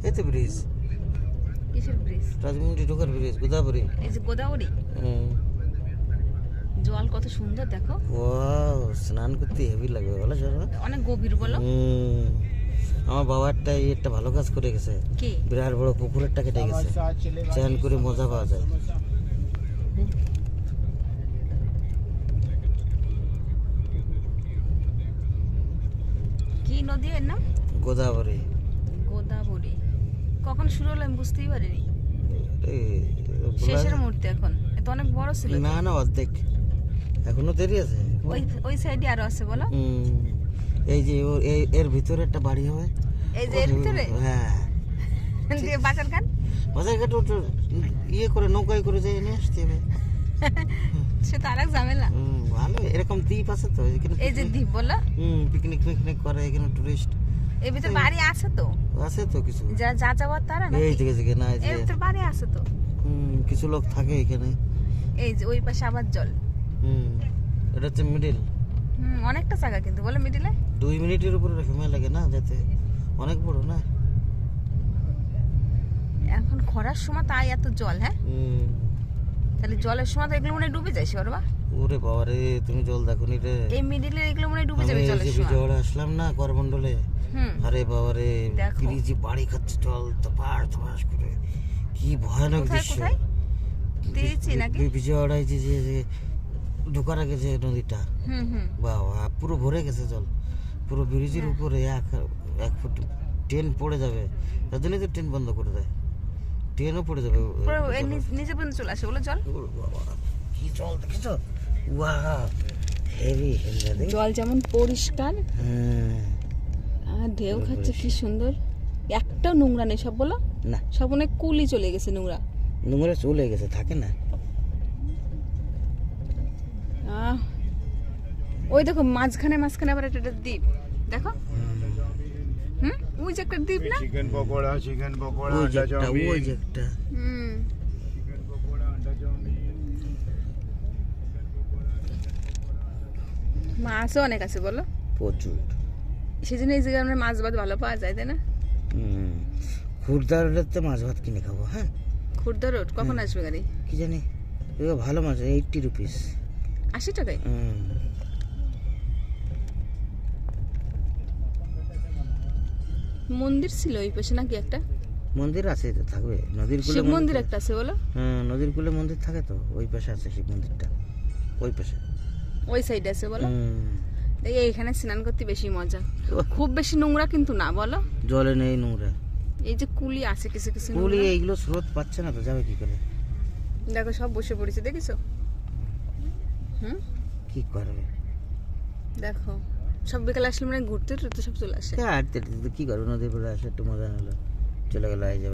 এই তো ব্রিজ। কিসের ব্রিজ? রাজমুন্ডি ঢোকার ব্রিজ, গোদাবরী। এই যে গোদাবরী। জল কত সুন্দর দেখো। ওয়াও, স্নান করতে হেভি লাগবে বলো চলো। অনেক গভীর বলো। আমার বাবারটা একটা ভালো কাজ করে গেছে, কি? বিরাট বড় পুকুরেরটা কেটে গেছে, চান করে মজা পাওয়া যায়। কি নদী এর নাম? গোদাবরী। গোদাবরী। কখন শুরু হলো আমি বুঝতেই পারিনি। শেষের না মুহূর্তে এখন। এটা অনেক বড় ছিল। না, অর্ধেক, এখনো দেরি আছে। ওই সাইডে আরো আছে বলো। এই যে এর ভিতরে একটা বাড়ি হবে। এই যে এর ভিতরে? হ্যাঁ। দিয়ে বাজার ঘাট? বাজার ঘাট ওটা ইয়ে করে নৌকায় করে যাই নিয়ে আসতে হবে। সে তো আরেক ঝামেলা। ভালো, এরকম দ্বীপ আছে তো এখানে। এই যে দ্বীপ বলো। পিকনিক করে এখানে টুরিস্ট। এর ভিতরে বাড়ি আছে তো? আছে তো কিছু। যারা যা যাওয়ার তারা না? এই থেকে না, এর ভিতরে বাড়ি আছে তো। কিছু লোক থাকে এখানে। এই যে ওই পাশে আবার জল। এটা হচ্ছে মিডিল। অনেকটা জায়গা কিন্তু বলো মিডিলে। 2 মিনিটের উপরে সময় লাগে না যেতে, অনেক বড় না। এখন খরার সময় তাই এত জল। হ্যাঁ, তাহলে জলের সময় তো এগুলো মনে হয় ডুবে যায় সরবা। ওরে বাবা রে, তুমি জল দেখো নি রে। এই মিডিলে এগুলো মনে হয় ডুবে যাবে জলের সময়। বিজয়ওয়াড়া আসলাম না করমণ্ডলে, আরে বাবা রে, ব্রিজে বাড়ি খাচ্ছে জল তপাস তপাস করে, কি ভয়ানক দৃশ্য। কোথায়? দিয়েছি নাকি? বিজয়ওয়াড়ায় যে ঢোকার আগে যে নদীটা, বাবা পুরো ভরে গেছে জল, পুরো ব্রিজের উপরে 1 ফুট ট্রেন পড়ে যাবে, তার জন্যই তো ট্রেন বন্ধ করে দেয়, ট্রেনও পড়ে যাবে। নিচে পর্যন্ত চলে আসে বলে জল। কি জল দেখেছো? ওয়াও, হেভি হেভি জল যেমন পরিষ্কার, আর ঢেউ খাচ্ছে কি সুন্দর। একটাও নোংরা নেই সব বলো না, সব অনেক কুলি চলে গেছে নোংরা। নোংরা চলে গেছে, থাকে না। ওই দেখো মাঝখানে আবার একটা দ্বীপ দেখো। ওই যে একটা দ্বীপ না? চিকেন পকোড়া ওই যে একটা মাছও অনেক আছে বলো, প্রচুর। সেজন্য এই জায়গায় আমরা মাছ ভাত ভালো পাওয়া যায় তাই না? খুর্দা রোডেতে মাছ ভাত কিনে খাবো। হ্যাঁ, খুর্দা রোড কখন আসবে গাড়ি কি জানি। ভালো মাছ 80 রুপিস, 80 টাকায়। মন্দির ছিল ওই পাশে নাকি একটা? মন্দির আছে তো, থাকবে নদীর কূলে। শিব মন্দির একটা আছে বলো। নদীর কূলে মন্দির থাকে তো, ওই পাশে আছে শিব মন্দিরটা, ওই পাশে ওই সাইডে আছে বলো। দেখি এখানে স্নান করতে বেশি মজা, খুব বেশি নোংরা কিন্তু না বলো। জলে নেই নোংরা, এই যে কুলি আছে কিছু কুলি, এইগুলো স্রোত পাচ্ছে না তো, যাবে কি করে? দেখো সব বসে পড়েছে দেখিছো। কি করবে দেখো, সব বিকালে আসলে মানে ঘুরতে টুরতে সব চলে আসে। কি করবে, নদীর পরে আসে একটু মজা নিলো, চলে গেল।